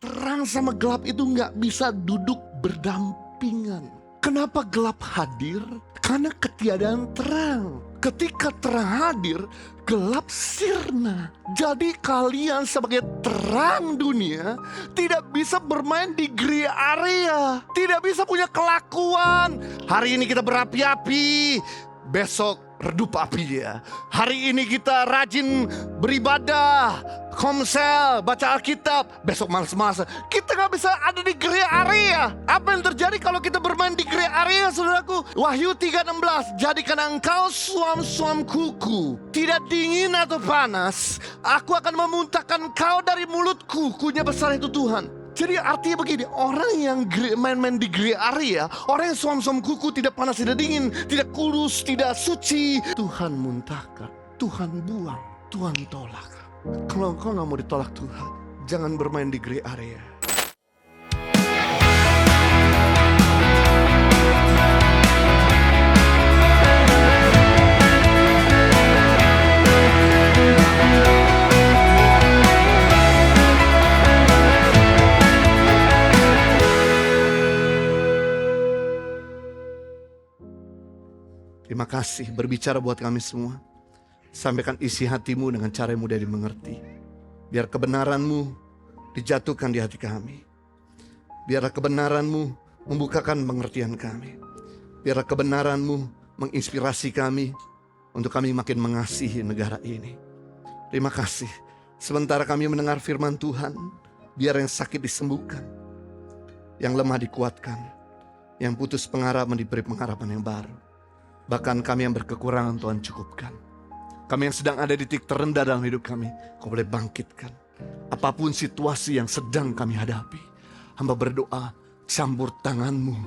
Terang sama gelap itu nggak bisa duduk berdampingan. Kenapa gelap hadir? Karena ketiadaan terang. Ketika terang hadir, gelap sirna. Jadi kalian sebagai terang dunia tidak bisa bermain di gray area. Tidak bisa punya kelakuan. Hari ini kita berapi-api, besok redup api ya. Hari ini kita rajin beribadah, komsel, baca Alkitab, besok malas-malasan. Kita gak bisa ada di gray area. Apa yang terjadi kalau kita bermain di gray area, saudaraku? Wahyu 3:16, jadikan engkau suam-suam kuku, tidak dingin atau panas. Aku akan memuntahkan kau dari mulutku. Kukunya besar itu Tuhan. Jadi artinya begini, orang yang main-main di gray area, orang yang suam-suam kuku, tidak panas, tidak dingin, tidak kudus, tidak suci, Tuhan muntahkan, Tuhan buang, Tuhan tolak. Kalau engkau gak mau ditolak Tuhan, jangan bermain di gray area. Terima kasih berbicara buat kami semua. Sampaikan isi hatimu dengan cara yang mudah dimengerti. Biar kebenaranmu dijatuhkan di hati kami. Biarlah kebenaranmu membukakan pengertian kami. Biarlah kebenaranmu menginspirasi kami untuk kami makin mengasihi negara ini. Terima kasih. Sementara kami mendengar firman Tuhan, biar yang sakit disembuhkan, yang lemah dikuatkan, yang putus pengharapan diberi pengharapan yang baru. Bahkan kami yang berkekurangan Tuhan cukupkan. Kami yang sedang ada di titik terendah dalam hidup kami, Kau boleh bangkitkan. Apapun situasi yang sedang kami hadapi, hamba berdoa, campur tangan-Mu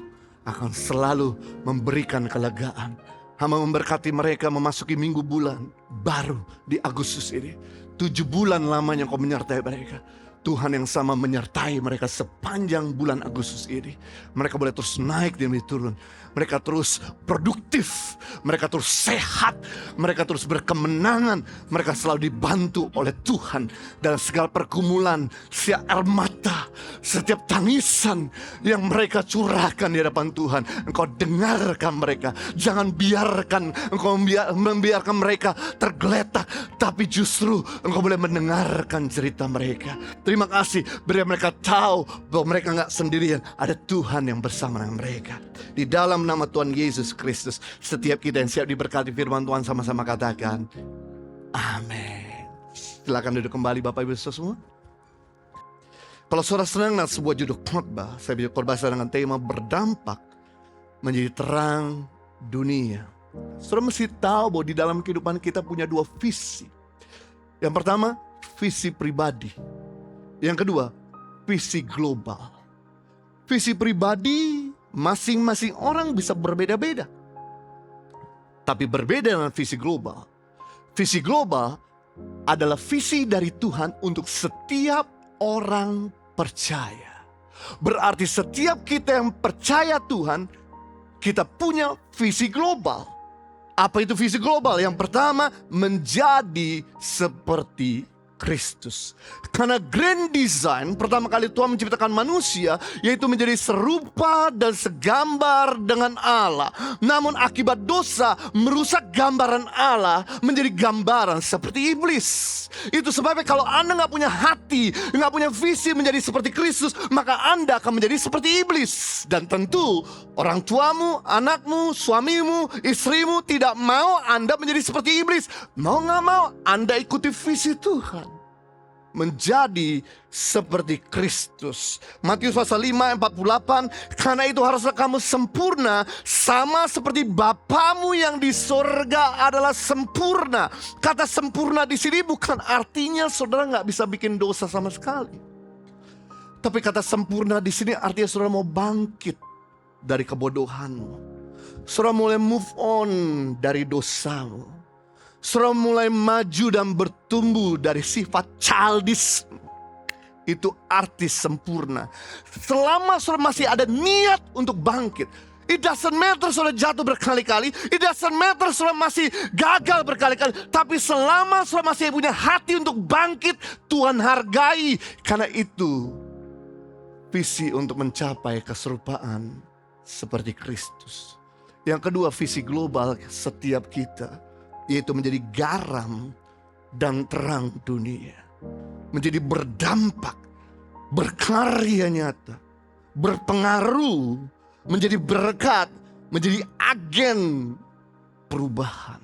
akan selalu memberikan kelegaan. Hamba memberkati mereka memasuki minggu bulan baru di Agustus ini. 7 bulan lamanya Kau menyertai mereka. Tuhan yang sama menyertai mereka sepanjang bulan Agustus ini. Mereka boleh terus naik dan turun. Mereka terus produktif. Mereka terus sehat. Mereka terus berkemenangan. Mereka selalu dibantu oleh Tuhan. Dalam segala pergumulan, setiap air mata, setiap tangisan yang mereka curahkan di hadapan Tuhan, Engkau dengarkan mereka. Jangan biarkan Engkau membiarkan mereka tergeletak. Tapi justru Engkau boleh mendengarkan cerita mereka. Terima kasih, beri mereka tahu bahwa mereka gak sendirian. Ada Tuhan yang bersama dengan mereka. Di dalam nama Tuhan Yesus Kristus, setiap kita yang siap diberkati firman Tuhan sama-sama katakan, amin. Silakan duduk kembali Bapak Ibu Saudara semua. Kalau saudara senang dengan sebuah judul khotbah, saya bisa khotbah dengan tema berdampak menjadi terang dunia. Saudara mesti tahu bahwa di dalam kehidupan kita punya 2 visi. Yang pertama, visi pribadi. Yang kedua, visi global. Visi pribadi masing-masing orang bisa berbeda-beda. Tapi berbeda dengan visi global. Visi global adalah visi dari Tuhan untuk setiap orang percaya. Berarti setiap kita yang percaya Tuhan, kita punya visi global. Apa itu visi global? Yang pertama, menjadi seperti Kristus. Karena grand design pertama kali Tuhan menciptakan manusia, yaitu menjadi serupa dan segambar dengan Allah. Namun akibat dosa merusak gambaran Allah menjadi gambaran seperti iblis. Itu sebabnya kalau Anda gak punya hati, gak punya visi menjadi seperti Kristus, maka Anda akan menjadi seperti iblis. Dan tentu orang tuamu, anakmu, suamimu, istrimu tidak mau Anda menjadi seperti iblis. Mau gak mau Anda ikuti visi Tuhan, menjadi seperti Kristus. Matius pasal 5 ayat 48, karena itu haruslah kamu sempurna sama seperti Bapamu yang di sorga adalah sempurna. Kata sempurna di sini bukan artinya saudara nggak bisa bikin dosa sama sekali. Tapi kata sempurna di sini artinya saudara mau bangkit dari kebodohanmu. Saudara mulai move on dari dosamu. Saudara mulai maju dan bertumbuh dari sifat childish. Itu arti sempurna. Selama saudara masih ada niat untuk bangkit, it doesn't matter saudara jatuh berkali-kali, it doesn't matter saudara masih gagal berkali-kali, tapi selama saudara masih punya hati untuk bangkit, Tuhan hargai. Karena itu visi untuk mencapai keserupaan seperti Kristus. Yang kedua, visi global setiap kita, yaitu menjadi garam dan terang dunia. Menjadi berdampak, berkarya nyata, berpengaruh, menjadi berkat, menjadi agen perubahan.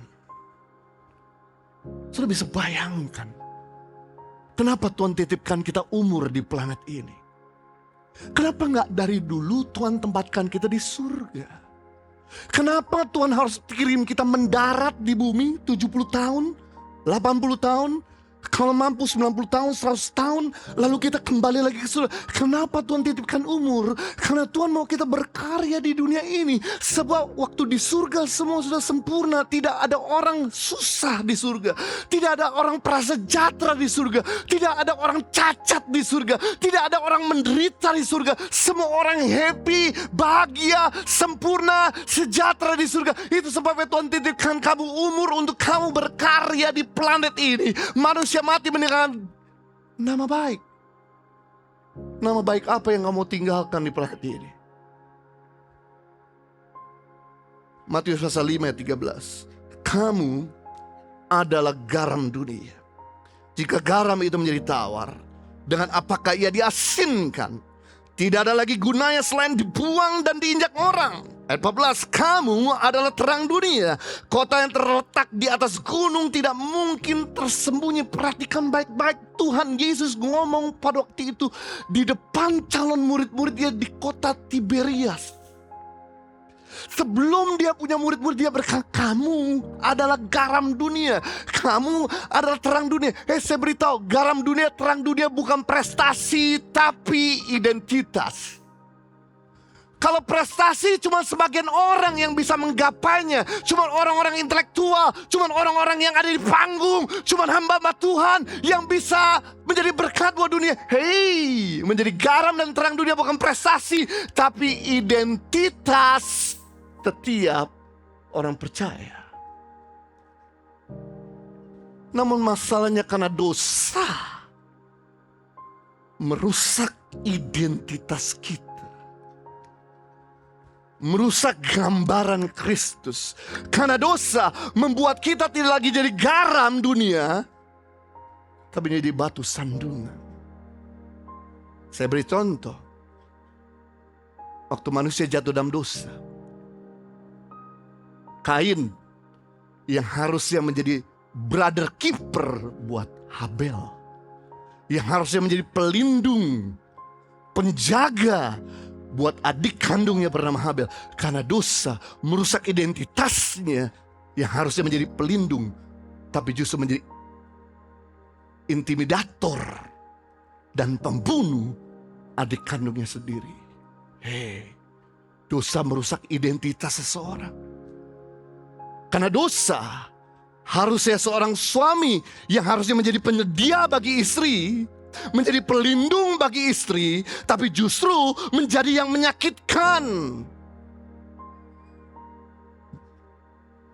Sudah bisa bayangkan kenapa Tuhan titipkan kita umur di planet ini? Kenapa nggak dari dulu Tuhan tempatkan kita di surga? Kenapa Tuhan harus kirim kita mendarat di bumi 70 tahun, 80 tahun, kalau mampu 90 tahun, 100 tahun, lalu kita kembali lagi ke surga? Kenapa Tuhan titipkan umur? Karena Tuhan mau kita berkarya di dunia ini. Sebab waktu di surga semua sudah sempurna. Tidak ada orang susah di surga. Tidak ada orang prasejahtera di surga. Tidak ada orang cacat di surga. Tidak ada orang menderita di surga. Semua orang happy, bahagia, sempurna, sejahtera di surga. Itu sebabnya Tuhan titipkan kamu umur untuk kamu berkarya di planet ini. Manusia mati meninggalkan nama baik. Nama baik apa yang kamu tinggalkan di planet ini? Matius pasal 5 ayat 13. Kamu adalah garam dunia. Jika garam itu menjadi tawar, dengan apakah ia diasinkan? Tidak ada lagi gunanya selain dibuang dan diinjak orang. Ayat 14, kamu adalah terang dunia. Kota yang terletak di atas gunung tidak mungkin tersembunyi. Perhatikan baik-baik, Tuhan Yesus ngomong pada waktu itu di depan calon murid-muridnya di kota Tiberias. Sebelum dia punya murid-murid, dia berkata, kamu adalah garam dunia. Kamu adalah terang dunia. Saya beritahu, garam dunia, terang dunia bukan prestasi, tapi identitas. Kalau prestasi cuma sebagian orang yang bisa menggapainya. Cuma orang-orang intelektual, cuma orang-orang yang ada di panggung, cuma hamba-hamba Tuhan yang bisa menjadi berkat buat dunia. Hei, menjadi garam dan terang dunia bukan prestasi, tapi identitas setiap orang percaya. Namun masalahnya karena dosa merusak identitas kita, merusak gambaran Kristus. Karena dosa membuat kita tidak lagi jadi garam dunia, tapi jadi batu sandungan. Saya beri contoh. Waktu manusia jatuh dalam dosa, Kain yang harusnya menjadi brother keeper buat Habel, yang harusnya menjadi pelindung, penjaga buat adik kandungnya bernama Habel, karena dosa merusak identitasnya yang harusnya menjadi pelindung, tapi justru menjadi intimidator dan pembunuh adik kandungnya sendiri. Dosa merusak identitas seseorang. Karena dosa, harusnya seorang suami yang harusnya menjadi penyedia bagi istri, menjadi pelindung bagi istri, tapi justru menjadi yang menyakitkan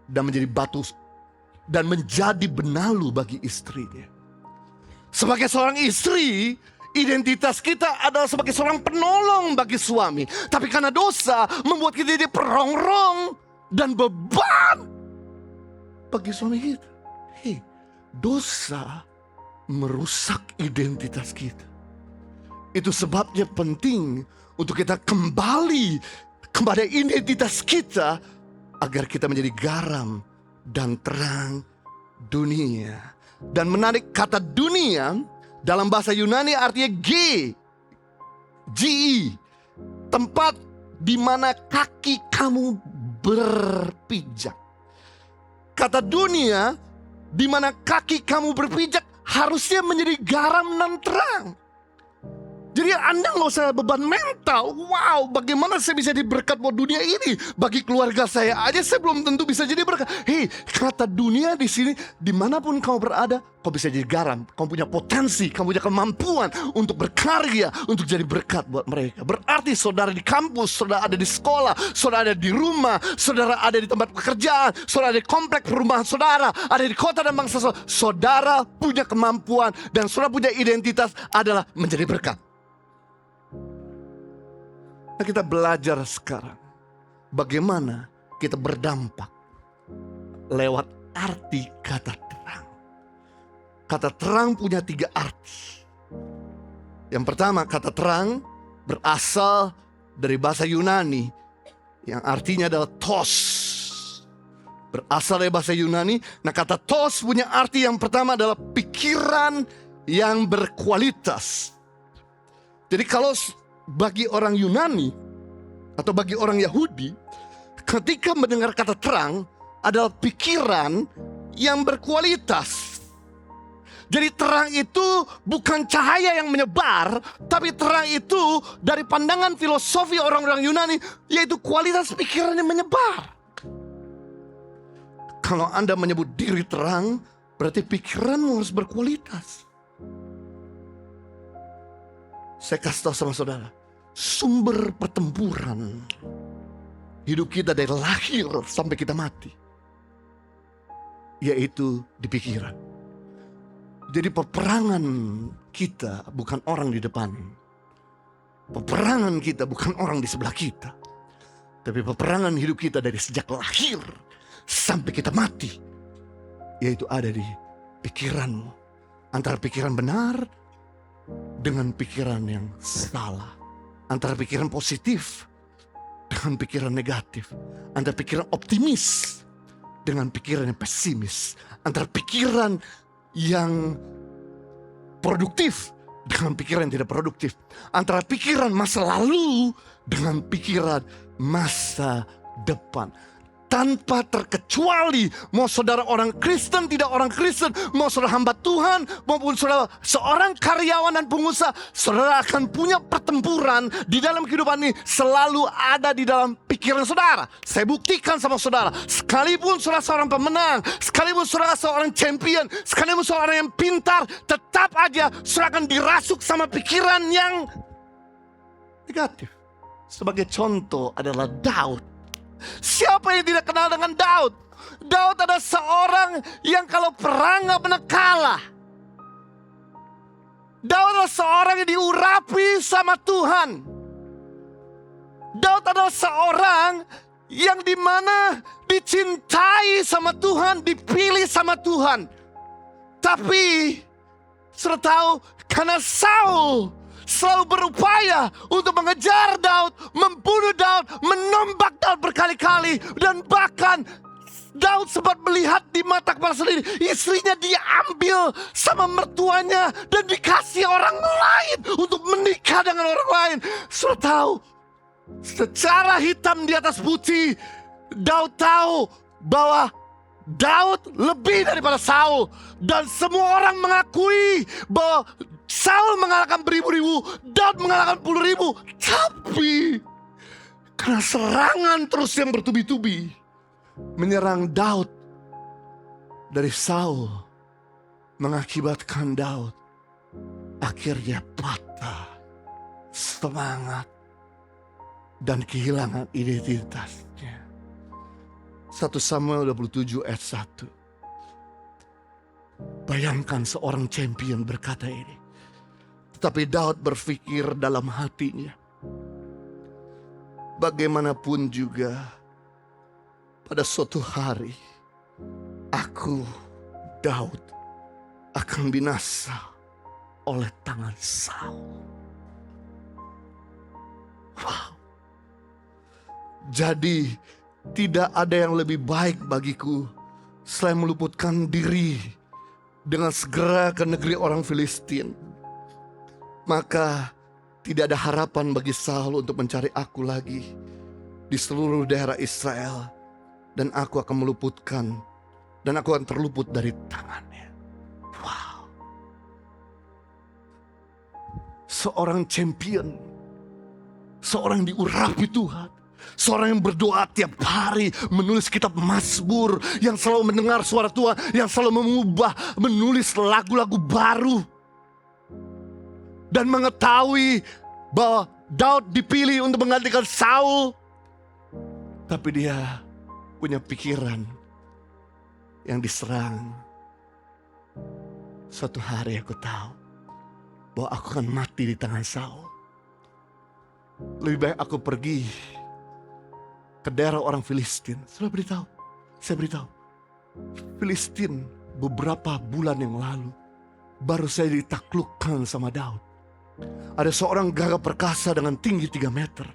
dan menjadi batu dan menjadi benalu bagi istrinya. Sebagai seorang istri, identitas kita adalah sebagai seorang penolong bagi suami, tapi karena dosa membuat kita jadi perongrong dan beban bagi suami kita. Dosa merusak identitas kita. Itu sebabnya penting untuk kita kembali kepada identitas kita, agar kita menjadi garam dan terang dunia. Dan menarik, kata dunia dalam bahasa Yunani artinya G-E, tempat di mana kaki kamu berpijak. Kata dunia, di mana kaki kamu berpijak, harusnya menjadi garam dan terang. Jadi Anda nggak usah beban mental. Wow, bagaimana saya bisa diberkat buat dunia ini? Bagi keluarga saya aja saya belum tentu bisa jadi berkat. Kata dunia di sini, dimanapun kamu berada, kau bisa jadi garam. Kau punya potensi, kamu punya kemampuan untuk berkarya, untuk jadi berkat buat mereka. Berarti saudara di kampus, saudara ada di sekolah, saudara ada di rumah, saudara ada di tempat pekerjaan, saudara ada di komplek perumahan saudara, ada di kota dan bangsa saudara punya kemampuan dan saudara punya identitas adalah menjadi berkat. Nah, kita belajar sekarang bagaimana kita berdampak lewat arti kata terang. Kata terang punya 3 arti. Yang pertama, kata terang berasal dari bahasa Yunani yang artinya adalah tos. Berasal dari bahasa Yunani. Nah, kata tos punya arti yang pertama adalah pikiran yang berkualitas. Jadi kalau bagi orang Yunani atau bagi orang Yahudi, ketika mendengar kata terang adalah pikiran yang berkualitas. Jadi terang itu bukan cahaya yang menyebar, tapi terang itu dari pandangan filosofi orang-orang Yunani, yaitu kualitas pikiran yang menyebar. Kalau Anda menyebut diri terang, berarti pikiranmu harus berkualitas. Saya kasih tahu sama saudara, sumber pertempuran hidup kita dari lahir sampai kita mati, yaitu di pikiran. Jadi peperangan kita bukan orang di depan. Peperangan kita bukan orang di sebelah kita. Tapi peperangan hidup kita dari sejak lahir sampai kita mati, yaitu ada di pikiranmu. Antara pikiran benar dengan pikiran yang salah. Antara pikiran positif dengan pikiran negatif. Antara pikiran optimis dengan pikiran yang pesimis. Antara pikiran yang produktif dengan pikiran yang tidak produktif. Antara pikiran masa lalu dengan pikiran masa depan. Tanpa terkecuali, mau saudara orang Kristen, tidak orang Kristen, mau saudara hamba Tuhan, maupun saudara seorang karyawan dan pengusaha, saudara akan punya pertempuran di dalam kehidupan ini, selalu ada di dalam pikiran saudara. Saya buktikan sama saudara, sekalipun saudara seorang pemenang, sekalipun saudara seorang champion, sekalipun seorang yang pintar, tetap aja saudara akan dirasuk sama pikiran yang negatif. Sebagai contoh adalah Daud. Siapa yang tidak kenal dengan Daud? Daud adalah seorang yang kalau perang gak pernah kalah. Daud adalah seorang yang diurapi sama Tuhan. Daud adalah seorang yang dimana dicintai sama Tuhan, dipilih sama Tuhan. Tapi sudah tahu, karena Saul selalu berupaya untuk mengejar Daud, membunuh Daud, menombak Daud berkali-kali. Dan bahkan Daud sempat melihat di mata kepala sendiri, istrinya diambil sama mertuanya dan dikasih orang lain untuk menikah dengan orang lain. Sudah tahu, secara hitam di atas putih, Daud tahu bahwa Daud lebih daripada Saul. Dan semua orang mengakui bahwa Saul mengalahkan beribu-ribu, Daud mengalahkan puluh-ribu. Tapi karena serangan terus yang bertubi-tubi menyerang Daud dari Saul, mengakibatkan Daud akhirnya patah semangat dan kehilangan identitasnya. 1 Samuel 27 ayat 1. Bayangkan seorang champion berkata ini. Tetapi Daud berpikir dalam hatinya, bagaimanapun juga pada suatu hari aku, Daud, akan binasa oleh tangan Saul. Wow. Jadi tidak ada yang lebih baik bagiku selain meluputkan diri dengan segera ke negeri orang Filistin. Maka tidak ada harapan bagi Saul untuk mencari aku lagi di seluruh daerah Israel. Dan aku akan meluputkan, dan aku akan terluput dari tangannya. Wow. Seorang champion, seorang yang diurapi Tuhan, seorang yang berdoa tiap hari, menulis kitab Mazmur, yang selalu mendengar suara Tuhan, yang selalu mengubah, menulis lagu-lagu baru. Dan mengetahui bahwa Daud dipilih untuk menggantikan Saul. Tapi dia punya pikiran yang diserang. Suatu hari aku tahu bahwa aku akan mati di tangan Saul. lebih baik aku pergi ke daerah orang Filistin. Saya beritahu, Filistin beberapa bulan yang lalu baru saya ditaklukkan sama Daud. Ada seorang gagah perkasa dengan tinggi 3 meter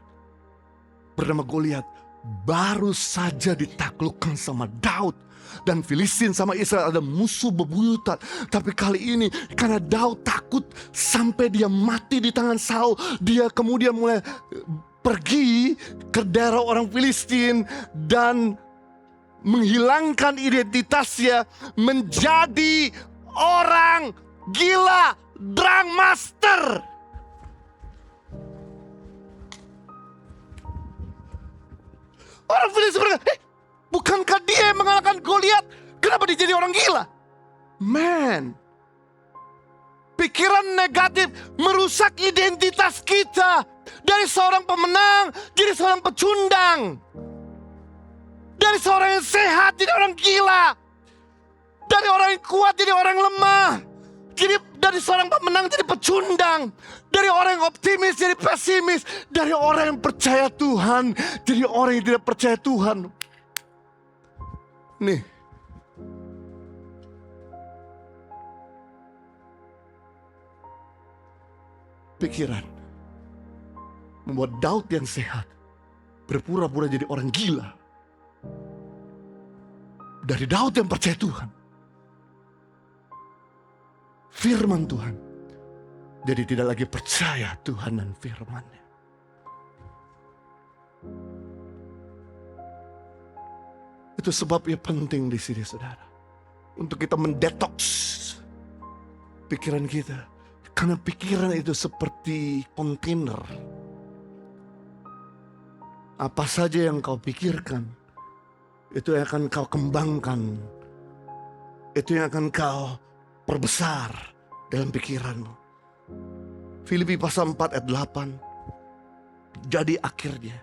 bernama Goliat, baru saja ditaklukkan sama Daud. Dan Filistin sama Israel ada musuh bebuyutan. Tapi kali ini karena Daud takut sampai dia mati di tangan Saul, dia kemudian mulai pergi ke daerah orang Filistin dan menghilangkan identitasnya menjadi orang gila, drang master. Orang Filistin berkata, bukankah dia yang mengalahkan Goliat? Kenapa dia jadi orang gila? Man, pikiran negatif merusak identitas kita. Dari seorang pemenang jadi seorang pecundang. Dari seorang yang sehat jadi orang gila. Dari orang yang kuat jadi orang yang lemah. Jadi dari seorang pemenang jadi pecundang. Dari orang yang optimis jadi pesimis. Dari orang yang percaya Tuhan jadi orang yang tidak percaya Tuhan. Nih, pikiran membuat Daud yang sehat berpura-pura jadi orang gila. Dari Daud yang percaya Tuhan, firman Tuhan, jadi tidak lagi percaya Tuhan dan firman-Nya. Itu sebabnya penting di sini, saudara, untuk kita mendetoks pikiran kita. Karena pikiran itu seperti kontainer. Apa saja yang kau pikirkan, itu yang akan kau kembangkan. Itu yang akan kau perbesar dalam pikiranmu. Filipi pasal 4 ayat 8. Jadi akhirnya,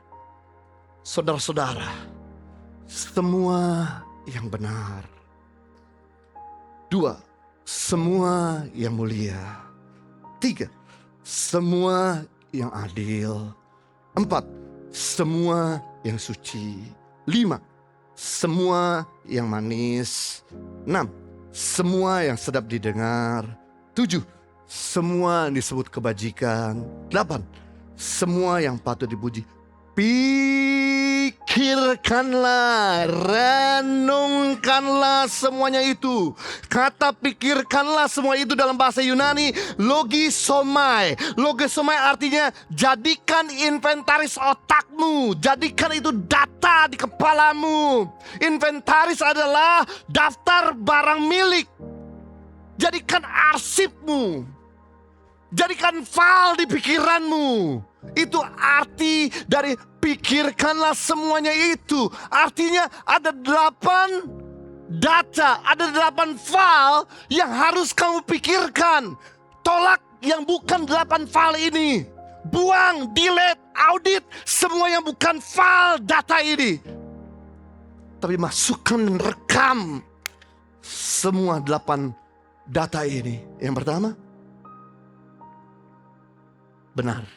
saudara-saudara, semua yang benar. 2, semua yang mulia. 3, semua yang adil. 4, semua yang suci. 5, semua yang manis. 6, semua yang sedap didengar. 7, semua yang disebut kebajikan. 8, semua yang patut dipuji. Pikirkanlah, renungkanlah semuanya itu. Kata pikirkanlah semua itu dalam bahasa Yunani logisomai. Logisomai artinya jadikan inventaris otakmu. Jadikan itu data di kepalamu. Inventaris adalah daftar barang milik. Jadikan arsipmu. Jadikan file di pikiranmu. Itu arti dari pikirkanlah semuanya itu. Artinya ada 8 data, ada 8 file yang harus kamu pikirkan. Tolak yang bukan 8 file ini. Buang, delete, audit semua yang bukan file data ini. Tapi masukkan dan rekam semua 8 data ini. Yang pertama, benar.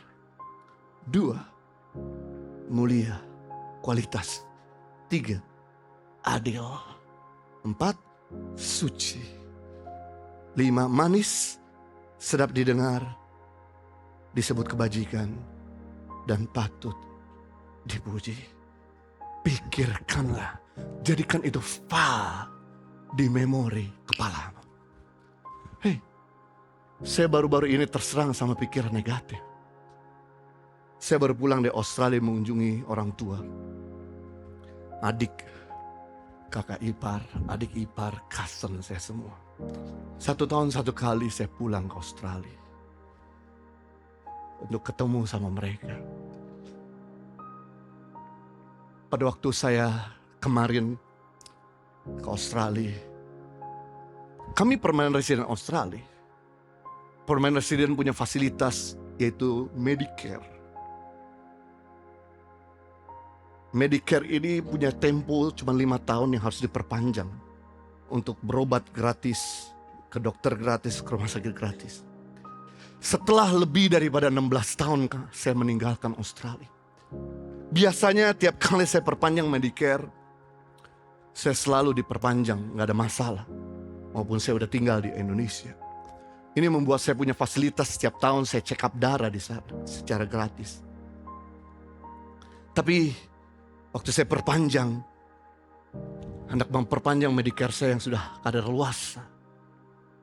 2, mulia, kualitas. 3, adil. 4, suci. 5, manis, sedap didengar, disebut kebajikan, dan patut dipuji. Pikirkanlah, jadikan itu file di memori kepalamu. Hei, saya baru-baru ini terserang sama pikiran negatif. Saya baru pulang dari Australia mengunjungi orang tua. Adik, kakak ipar, adik ipar, cousin saya semua. 1 tahun 1 kali saya pulang ke Australia. Untuk ketemu sama mereka. Pada waktu saya kemarin ke Australia. Kami permanent resident Australia. Permanent resident punya fasilitas yaitu Medicare. Medicare ini punya tempo cuma 5 tahun yang harus diperpanjang. Untuk berobat gratis, ke dokter gratis, ke rumah sakit gratis. Setelah lebih daripada 16 tahun saya meninggalkan Australia. Biasanya tiap kali saya perpanjang Medicare, saya selalu diperpanjang, gak ada masalah. Maupun saya udah tinggal di Indonesia. Ini membuat saya punya fasilitas setiap tahun saya check up darah di sana secara gratis. Tapi waktu saya perpanjang, hendak memperpanjang Medicare saya yang sudah kadaluarsa.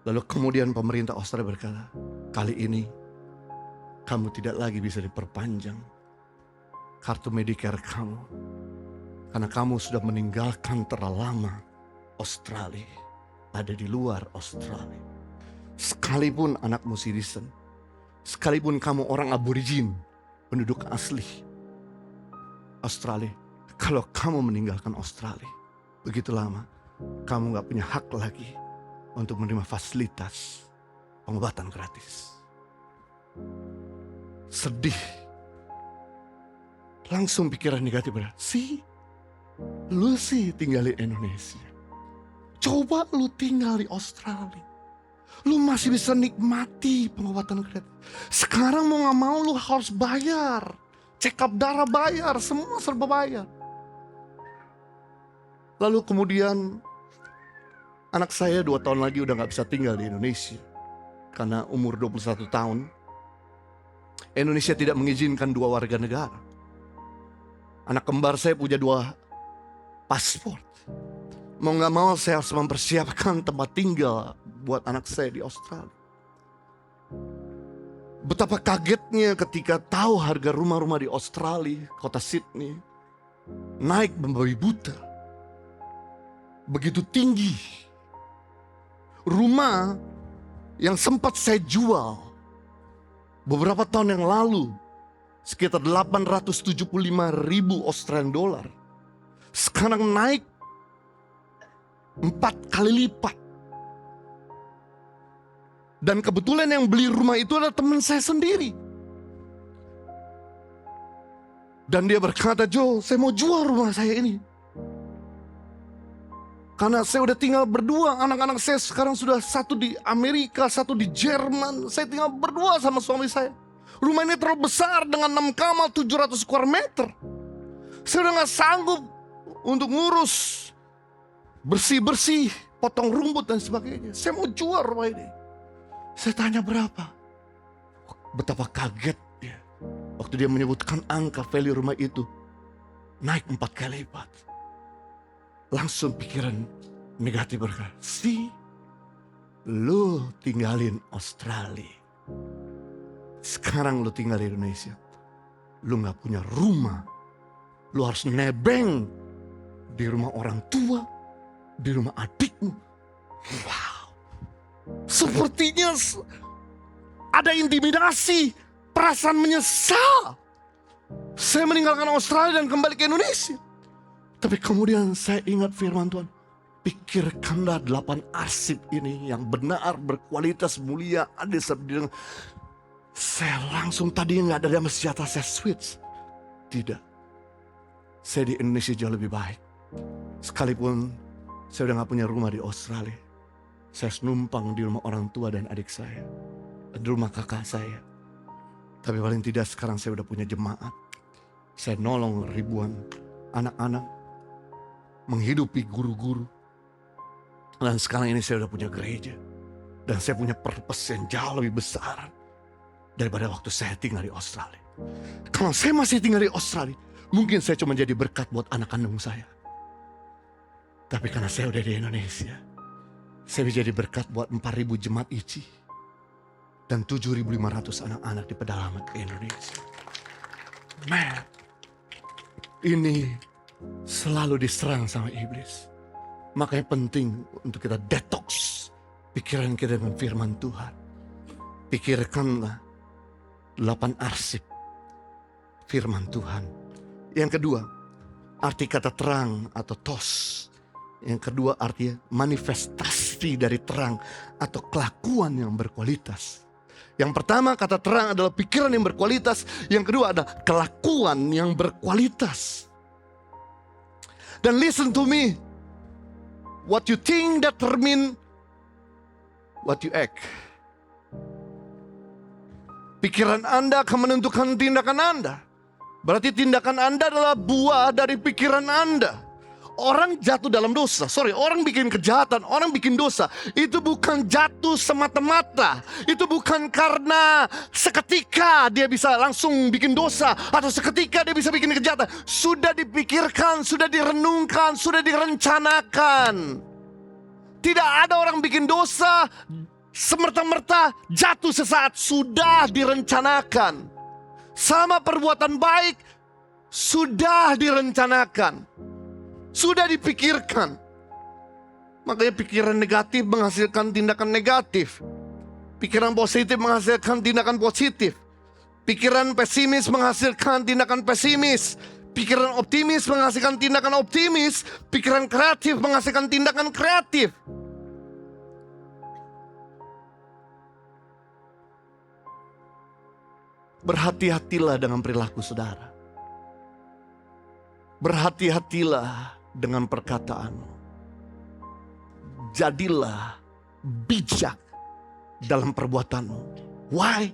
Lalu kemudian pemerintah Australia berkata, kali ini kamu tidak lagi bisa diperpanjang kartu Medicare kamu. Karena kamu sudah meninggalkan terlalu lama Australia. Ada di luar Australia. Sekalipun anakmu citizen, sekalipun kamu orang aborigin, penduduk asli Australia, kalau kamu meninggalkan Australia begitu lama, kamu gak punya hak lagi untuk menerima fasilitas pengobatan gratis. Sedih. Langsung pikiran negatif berat. Lu sih tinggal di Indonesia. Coba lu tinggal di Australia. Lu masih bisa nikmati pengobatan gratis. Sekarang mau gak mau lu harus bayar. Check up darah bayar, semua serba bayar. Lalu kemudian anak saya 2 tahun lagi udah gak bisa tinggal di Indonesia. Karena umur 21 tahun, Indonesia tidak mengizinkan 2 warga negara. Anak kembar saya punya 2 paspor. Mau gak mau saya harus mempersiapkan tempat tinggal buat anak saya di Australia. Betapa kagetnya ketika tahu harga rumah-rumah di Australia, kota Sydney, naik membabi buta. Begitu tinggi. Rumah yang sempat saya jual beberapa tahun yang lalu, sekitar 875.000 Australian dollar, sekarang naik 4 kali lipat. Dan kebetulan yang beli rumah itu adalah teman saya sendiri. Dan dia berkata, "Jo, saya mau jual rumah saya ini. Karena saya udah tinggal berdua, anak-anak saya sekarang sudah satu di Amerika, satu di Jerman. Saya tinggal berdua sama suami saya. Rumah ini terlalu besar dengan 6 kamar 700 square meter. Saya udah gak sanggup untuk ngurus bersih-bersih, potong rumput dan sebagainya. Saya mau jual rumah ini." Saya tanya berapa. Betapa kaget dia waktu dia menyebutkan angka value rumah itu naik 4 kali lipat. Langsung pikiran negatif berkata, lu tinggalin Australia. Sekarang lu tinggal di Indonesia. Lu gak punya rumah. Lu harus nebeng di rumah orang tua, di rumah adikmu. Wow. Sepertinya ada intimidasi, perasaan menyesal. Saya meninggalkan Australia dan kembali ke Indonesia. Tapi kemudian saya ingat firman Tuhan. Pikirkanlah 8 arsip ini yang benar, berkualitas, mulia, adil, sabdi. Saya langsung tadi gak ada damai sejahtera, saya switch. Tidak. Saya di Indonesia jauh lebih baik. Sekalipun saya udah gak punya rumah di Australia. Saya numpang di rumah orang tua dan adik saya. Di rumah kakak saya. Tapi paling tidak sekarang saya udah punya jemaat. Saya nolong ribuan anak-anak. Menghidupi guru-guru. Dan sekarang ini saya udah punya gereja. Dan saya punya purpose yang jauh lebih besar daripada waktu saya tinggal di Australia. Kalau saya masih tinggal di Australia, mungkin saya cuma jadi berkat buat anak kandung saya. Tapi karena saya udah di Indonesia, saya bisa jadi berkat buat 4.000 jemaat ICI dan 7.500 anak-anak di pedalaman Indonesia. Man, ini selalu diserang sama iblis. Makanya penting untuk kita detox pikiran kita dengan firman Tuhan. Pikirkanlah 8 arsip firman Tuhan. Yang kedua, arti kata terang atau tos. Yang kedua artinya manifestasi dari terang atau kelakuan yang berkualitas. Yang pertama kata terang adalah pikiran yang berkualitas. Yang kedua adalah kelakuan yang berkualitas. Dan listen to me. What you think determine what you act. Pikiran Anda akan menentukan tindakan Anda. Berarti tindakan Anda adalah buah dari pikiran Anda. Orang jatuh dalam dosa, orang bikin kejahatan, orang bikin dosa. Itu bukan jatuh semata-mata. Itu bukan karena seketika dia bisa langsung bikin dosa, atau seketika dia bisa bikin kejahatan. Sudah dipikirkan, sudah direnungkan, sudah direncanakan. Tidak ada orang bikin dosa semerta-merta jatuh sesaat, sudah direncanakan. Sama perbuatan baik, sudah direncanakan, sudah dipikirkan. Makanya pikiran negatif menghasilkan tindakan negatif. Pikiran positif menghasilkan tindakan positif. Pikiran pesimis menghasilkan tindakan pesimis. Pikiran optimis menghasilkan tindakan optimis. Pikiran kreatif menghasilkan tindakan kreatif. Berhati-hatilah dengan perilaku saudara. Berhati-hatilah dengan perkataanmu. Jadilah bijak dalam perbuatanmu. Why?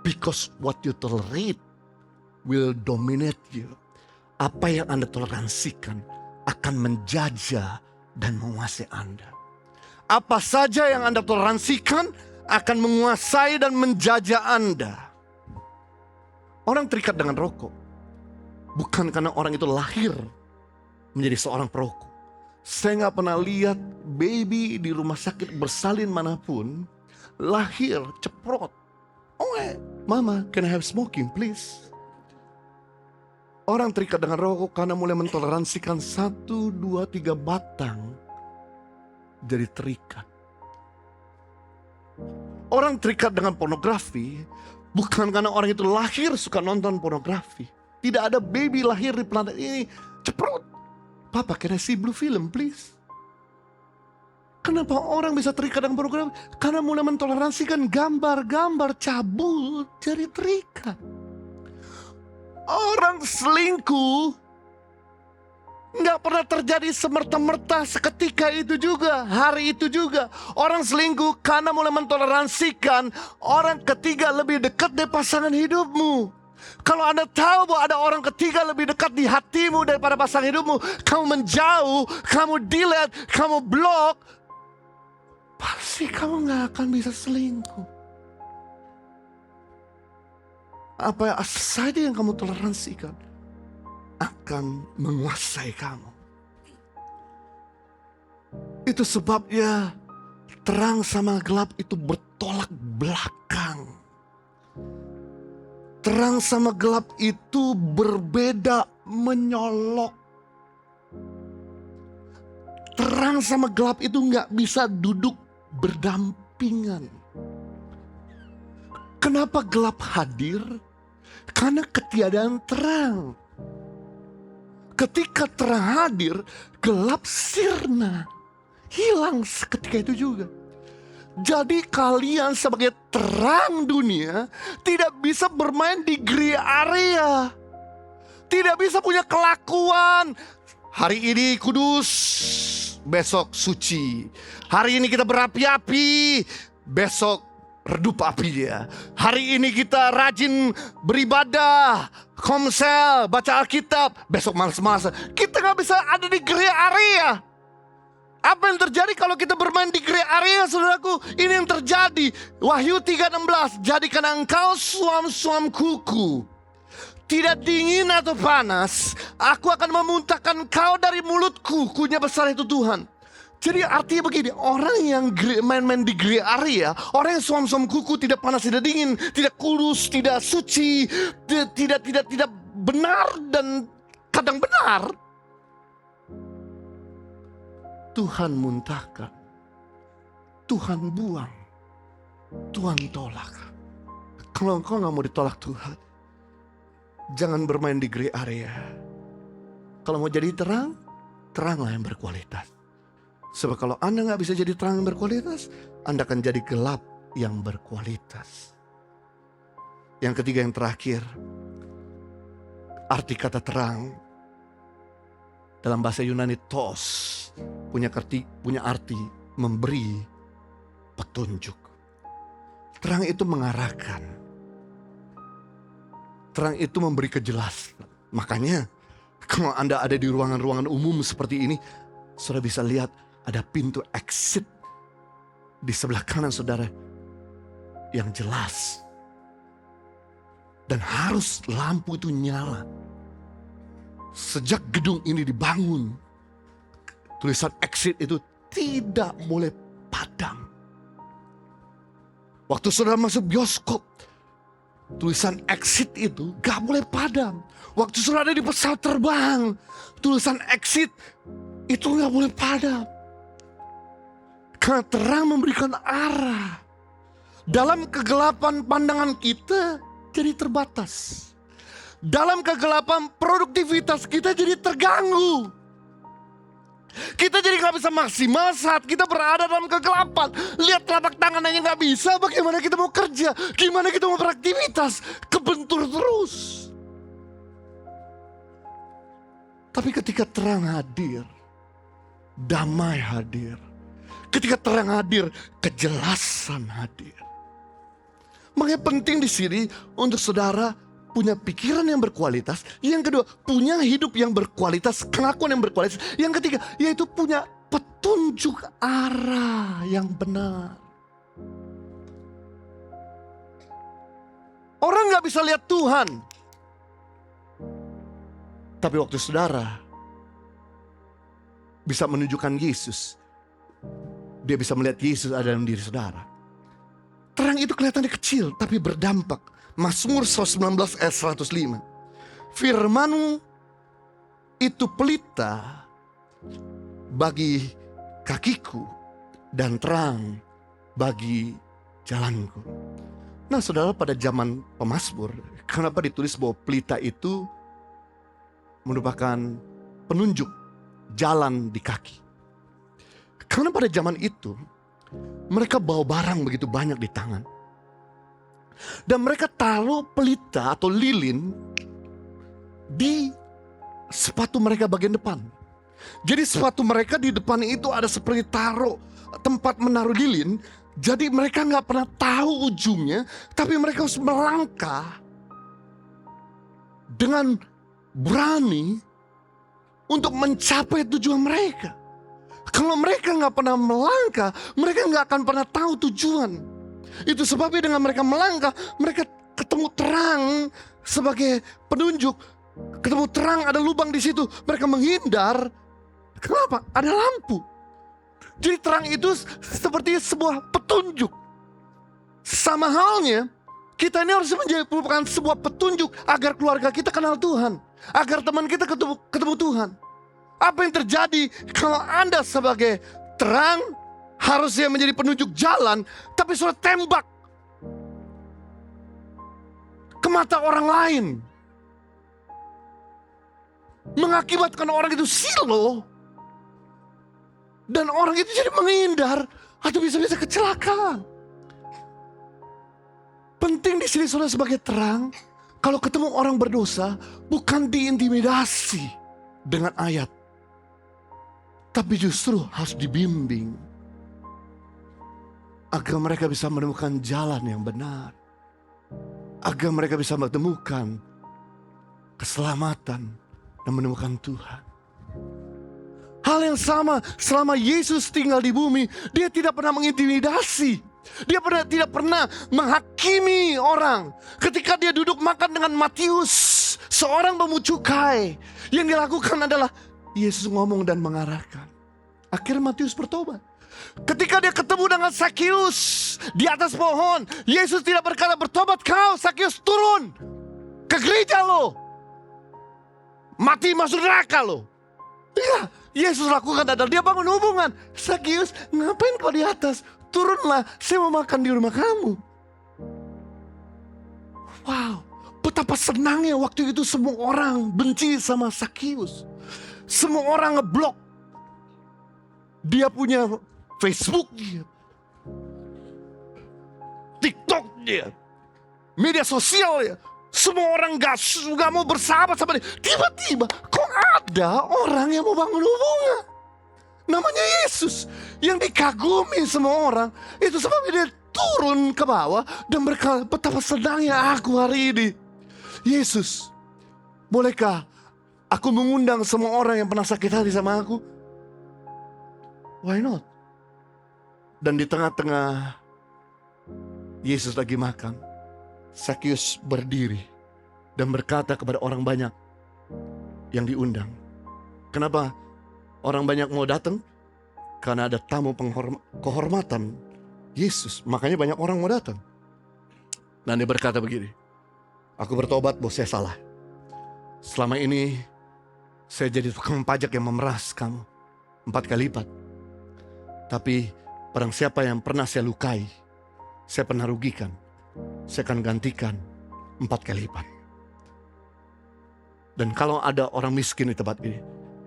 Because what you tolerate will dominate you. Apa yang Anda toleransikan akan menjajah dan menguasai Anda. Apa saja yang Anda toleransikan akan menguasai dan menjajah Anda. Orang terikat dengan rokok bukan karena orang itu lahir menjadi seorang perokok. Saya gak pernah lihat baby di rumah sakit bersalin manapun lahir ceprot. Oh mama, can I have smoking please? Orang terikat dengan rokok karena mulai mentoleransikan 1, 2, 3 batang jadi terikat. Orang terikat dengan pornografi bukan karena orang itu lahir suka nonton pornografi. Tidak ada baby lahir di planet ini ceprot. Papa, can I see blue film please? Kenapa orang bisa terikat dengan pornografi? Karena mulai mentoleransikan gambar-gambar cabul jadi terikat. Orang selingkuh nggak pernah terjadi semerta-merta seketika itu juga, hari itu juga. Orang selingkuh karena mulai mentoleransikan orang ketiga lebih dekat dari pasangan hidupmu. Kalau Anda tahu bahwa ada orang ketiga lebih dekat di hatimu daripada pasangan hidupmu, kamu menjauh, kamu delete, kamu blok, pasti kamu nggak akan bisa selingkuh. Apa saja yang kamu toleransikan akan menguasai kamu. Itu sebabnya terang sama gelap itu bertolak belakang. Terang sama gelap itu berbeda menyolok. Terang sama gelap itu gak bisa duduk berdampingan. Kenapa gelap hadir? Karena ketiadaan terang. Ketika terang hadir, gelap sirna. Hilang seketika itu juga. Jadi kalian sebagai terang dunia tidak bisa bermain di gray area. Tidak bisa punya kelakuan. Hari ini kudus, besok suci. Hari ini kita berapi-api, besok redup apinya. Hari ini kita rajin beribadah, komsel, baca Alkitab, besok malas-malasan. Kita gak bisa ada di gray area. Apa yang terjadi kalau kita bermain di gray area, saudaraku? Ini yang terjadi. Wahyu 3:16, jadikan engkau suam-suam kuku, tidak dingin atau panas. Aku akan memuntahkan kau dari mulutku. Kunya besar itu Tuhan. Jadi artinya begini, orang yang main-main di gray area, orang yang suam-suam kuku, tidak panas, tidak dingin, tidak kudus, tidak suci, tidak benar dan kadang benar, Tuhan muntahkan, Tuhan buang, Tuhan tolak. Kalau engkau gak mau ditolak Tuhan, jangan bermain di gray area. Kalau mau jadi terang, teranglah yang berkualitas. Sebab kalau Anda gak bisa jadi terang yang berkualitas, Anda akan jadi gelap yang berkualitas. Yang ketiga, yang terakhir, arti kata terang dalam bahasa Yunani tos punya arti memberi petunjuk. Terang itu mengarahkan, Terang itu memberi kejelasan. Makanya kalau Anda ada di ruangan-ruangan umum seperti ini, saudara bisa lihat ada pintu exit di sebelah kanan saudara yang jelas. Dan harus lampu itu nyala. Sejak gedung ini dibangun, tulisan exit itu tidak boleh padam. Waktu saudara masuk bioskop, tulisan exit itu gak boleh padam. Waktu saudara ada di pesawat terbang, tulisan exit itu gak boleh padam. Karena terang memberikan arah. Dalam kegelapan pandangan kita jadi terbatas. Dalam kegelapan produktivitas kita jadi terganggu. Kita jadi gak bisa maksimal saat kita berada dalam kegelapan. Lihat telapak tangan aja gak bisa, bagaimana kita mau kerja, gimana kita mau beraktivitas, kebentur terus. Tapi ketika terang hadir, damai hadir. Ketika terang hadir, kejelasan hadir. Makanya penting di sini untuk saudara punya pikiran yang berkualitas. Yang kedua, punya hidup yang berkualitas, kelakuan yang berkualitas. Yang ketiga, yaitu punya petunjuk arah yang benar. Orang gak bisa lihat Tuhan. Tapi waktu saudara bisa menunjukkan Yesus, dia bisa melihat Yesus ada dalam diri saudara. Terang itu kelihatannya kecil tapi berdampak. Mazmur 119 ayat 105. Firman-Mu itu pelita bagi kakiku dan terang bagi jalanku. Nah saudara, pada zaman pemazmur, kenapa ditulis bahwa pelita itu merupakan penunjuk jalan di kaki? Karena pada zaman itu mereka bawa barang begitu banyak di tangan. Dan mereka taruh pelita atau lilin di sepatu mereka bagian depan. Jadi sepatu mereka di depan itu ada seperti taruh tempat menaruh lilin. Jadi mereka gak pernah tahu ujungnya, tapi mereka harus melangkah dengan berani untuk mencapai tujuan mereka. Kalau mereka gak pernah melangkah, mereka gak akan pernah tahu tujuan. Itu sebabnya dengan mereka melangkah, mereka ketemu terang sebagai penunjuk. Ketemu terang, ada lubang di situ, mereka menghindar. Kenapa? Ada lampu. Jadi terang itu seperti sebuah petunjuk. Sama halnya, kita ini harus merupakan sebuah petunjuk agar keluarga kita kenal Tuhan, agar teman kita ketemu Tuhan. Apa yang terjadi kalau Anda sebagai terang harusnya menjadi penunjuk jalan, tapi sudah tembak ke mata orang lain, mengakibatkan orang itu silau, dan orang itu jadi menghindar atau bisa-bisa kecelakaan. Penting di sini saudara sebagai terang, kalau ketemu orang berdosa bukan diintimidasi dengan ayat, tapi justru harus dibimbing agar mereka bisa menemukan jalan yang benar, agar mereka bisa menemukan keselamatan dan menemukan Tuhan. Hal yang sama selama Yesus tinggal di bumi, dia tidak pernah mengintimidasi, dia tidak pernah menghakimi orang. Ketika dia duduk makan dengan Matius, seorang pemungut cukai, yang dilakukan adalah Yesus ngomong dan mengarahkan. Akhirnya Matius bertobat. Ketika dia ketemu dengan Sakius di atas pohon, Yesus tidak berkata, bertobat kau Sakius, turun ke gereja lo, mati masuk neraka lo. Ya, Yesus lakukan adalah dia bangun hubungan. Sakius, ngapain kau di atas? Turunlah, saya mau makan di rumah kamu. Wow, betapa senangnya waktu itu semua orang benci sama Sakius. Semua orang ngeblok. Dia punya Facebook dia, TikTok dia, media sosial ya. Semua orang gak mau bersahabat sama dia. Tiba-tiba kok ada orang yang mau bangun hubungan, namanya Yesus, yang dikagumi semua orang. Itu sebabnya dia turun ke bawah dan berkata, betapa senangnya aku hari ini. Yesus, bolehkah aku mengundang semua orang yang pernah sakit hati sama aku? Why not? Dan di tengah-tengah Yesus lagi makan, Sakeus berdiri dan berkata kepada orang banyak yang diundang. Kenapa orang banyak mau datang? Karena ada tamu kehormatan Yesus, makanya banyak orang mau datang. Dan dia berkata begini, aku bertobat bos, saya salah. Selama ini saya jadi tukang pajak yang memeras kamu 4 kali lipat. Tapi barang siapa yang pernah saya lukai, saya pernah rugikan, saya akan gantikan 4 kali lipat. Dan kalau ada orang miskin di tempat ini,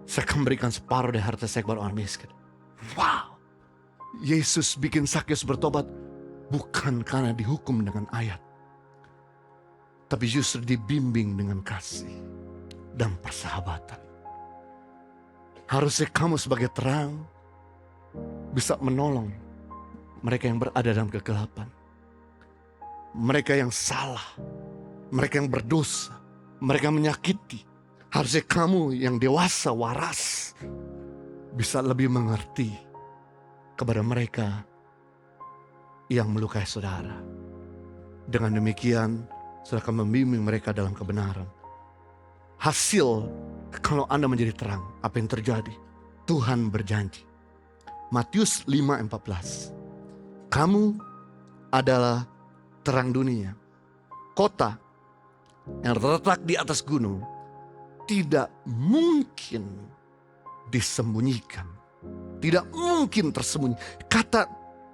saya akan berikan separuh dari harta saya kepada orang miskin. Wow. Yesus bikin Sakeus bertobat bukan karena dihukum dengan ayat, tapi justru dibimbing dengan kasih dan persahabatan. Harusnya kamu sebagai terang bisa menolong mereka yang berada dalam kegelapan, mereka yang salah, mereka yang berdosa, mereka yang menyakiti. Harusnya kamu yang dewasa, waras, bisa lebih mengerti kepada mereka yang melukai saudara. Dengan demikian, saudara akan membimbing mereka dalam kebenaran. Hasil kalau Anda menjadi terang, apa yang terjadi? Tuhan berjanji. Matius 5:14. Kamu adalah terang dunia. Kota yang terletak di atas gunung tidak mungkin disembunyikan. Tidak mungkin tersembunyi. Kata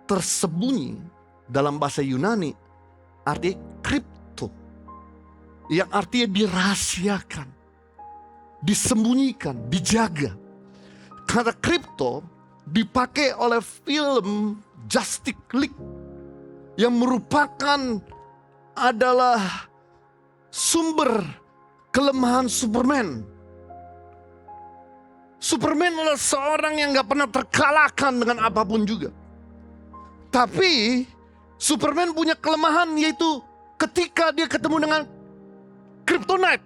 tersembunyi dalam bahasa Yunani artinya kripto, yang artinya dirahasiakan, disembunyikan, dijaga. Kata kripto dipakai oleh film Justice League yang merupakan adalah sumber kelemahan Superman. Superman adalah seorang yang gak pernah terkalahkan dengan apapun juga. Tapi Superman punya kelemahan, yaitu ketika dia ketemu dengan Kryptonite.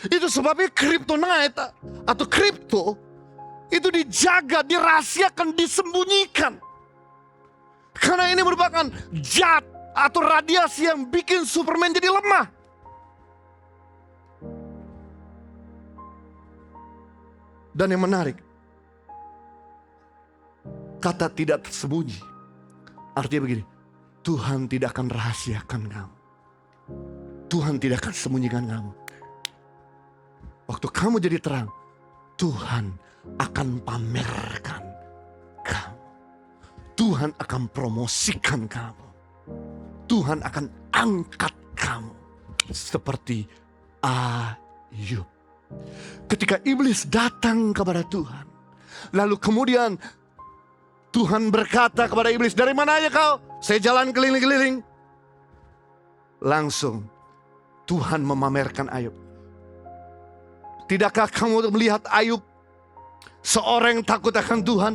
Itu sebabnya Kryptonite atau kripto itu dijaga, dirahasiakan, disembunyikan. Karena ini merupakan zat atau radiasi yang bikin Superman jadi lemah. Dan yang menarik, kata tidak tersembunyi artinya begini, Tuhan tidak akan rahasiakan kamu. Tuhan tidak akan sembunyikan kamu. Waktu kamu jadi terang, Tuhan akan pamerkan kamu. Tuhan akan promosikan kamu. Tuhan akan angkat kamu. Seperti Ayub. Ketika iblis datang kepada Tuhan, lalu kemudian Tuhan berkata kepada iblis, dari mana aja kau? Saya jalan keliling-keliling. Langsung Tuhan memamerkan Ayub. Tidakkah kamu melihat Ayub, seorang yang takut akan Tuhan,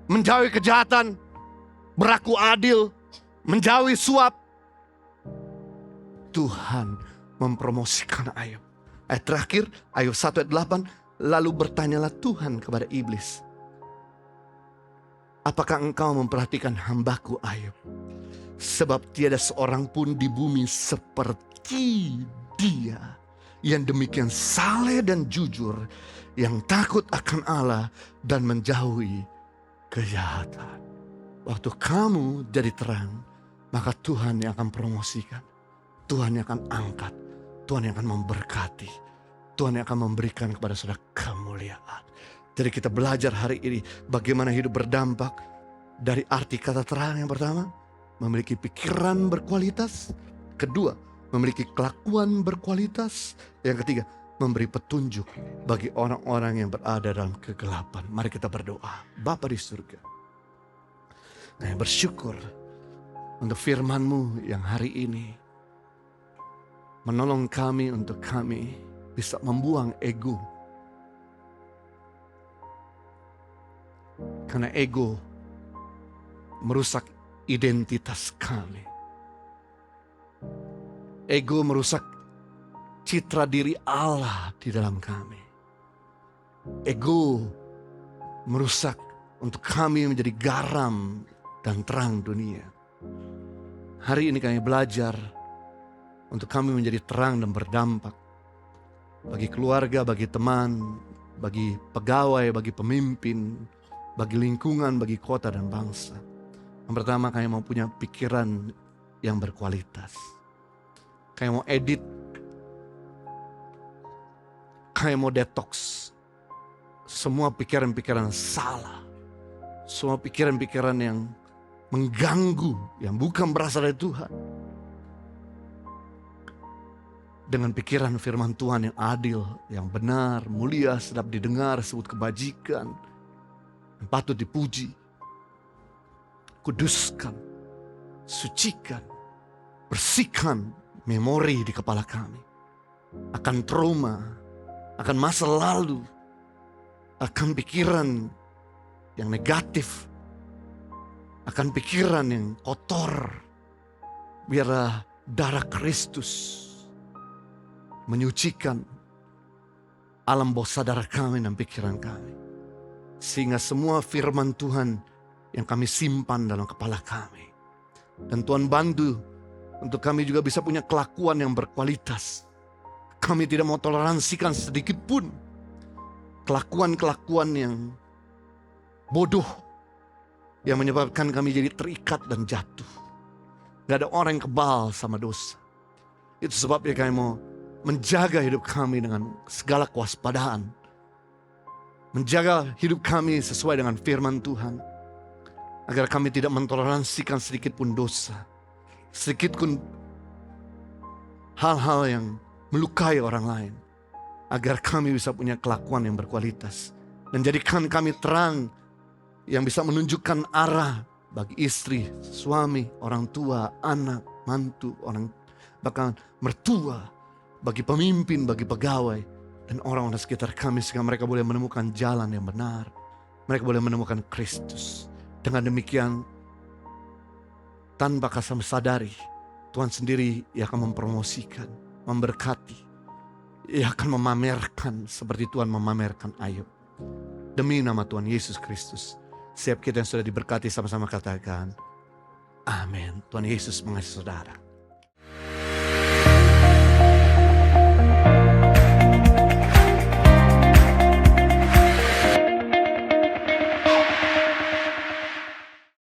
menjauhi kejahatan, berlaku adil, menjauhi suap? Tuhan mempromosikan Ayub. Ayat terakhir, Ayub 1 ayat 8, lalu bertanyalah Tuhan kepada iblis, apakah engkau memperhatikan hambaku Ayub? Sebab tiada seorang pun di bumi seperti dia, yang demikian saleh dan jujur, yang takut akan Allah dan menjauhi kejahatan. Waktu kamu jadi terang, maka Tuhan yang akan promosikan, Tuhan yang akan angkat, Tuhan yang akan memberkati, Tuhan yang akan memberikan kepada saudara kemuliaan. Jadi kita belajar hari ini bagaimana hidup berdampak. Dari arti kata terang yang pertama, memiliki pikiran berkualitas. Kedua, memiliki kelakuan berkualitas. Yang ketiga, memberi petunjuk bagi orang-orang yang berada dalam kegelapan. Mari kita berdoa. Bapa di surga, kami bersyukur untuk firman-Mu yang hari ini menolong kami untuk kami bisa membuang ego. Karena ego merusak identitas kami. Ego merusak citra diri Allah di dalam kami. Ego merusak untuk kami menjadi garam dan terang dunia. Hari ini kami belajar untuk kami menjadi terang dan berdampak bagi keluarga, bagi teman, bagi pegawai, bagi pemimpin, bagi lingkungan, bagi kota dan bangsa. Yang pertama, kami mau punya pikiran yang berkualitas. Kami mau edit, kami mau detox semua pikiran-pikiran salah, semua pikiran-pikiran yang mengganggu, yang bukan berasal dari Tuhan. Dengan pikiran firman Tuhan yang adil, yang benar, mulia, sedap didengar, sebut kebajikan, yang patut dipuji. Kuduskan, sucikan, bersihkan memori di kepala kami. Akan trauma, akan masa lalu, akan pikiran yang negatif, akan pikiran yang kotor. Biarlah darah Kristus menyucikan alam bawah sadar kami dan pikiran kami. Sehingga semua firman Tuhan yang kami simpan dalam kepala kami. Dan Tuhan bantu untuk kami juga bisa punya kelakuan yang berkualitas. Kami tidak mau toleransikan sedikit pun kelakuan-kelakuan yang bodoh, yang menyebabkan kami jadi terikat dan jatuh. Gak ada orang yang kebal sama dosa. Itu sebabnya kami mau menjaga hidup kami dengan segala kewaspadaan. Menjaga hidup kami sesuai dengan firman Tuhan. Agar kami tidak mentoleransikan sedikit pun dosa. Sedikit pun hal-hal yang melukai orang lain. Agar kami bisa punya kelakuan yang berkualitas. Dan jadikan kami terang yang bisa menunjukkan arah bagi istri, suami, orang tua, anak, mantu, orang bahkan mertua, bagi pemimpin, bagi pegawai, dan orang-orang sekitar kami sehingga mereka boleh menemukan jalan yang benar. Mereka boleh menemukan Kristus. Dengan demikian, tanpa kami sadari, Tuhan sendiri yang akan mempromosikan, memberkati. Ia akan memamerkan seperti Tuhan memamerkan Ayub. Demi nama Tuhan Yesus Kristus, setiap kita yang sudah diberkati sama-sama katakan, amin. Tuhan Yesus mengasihi saudara.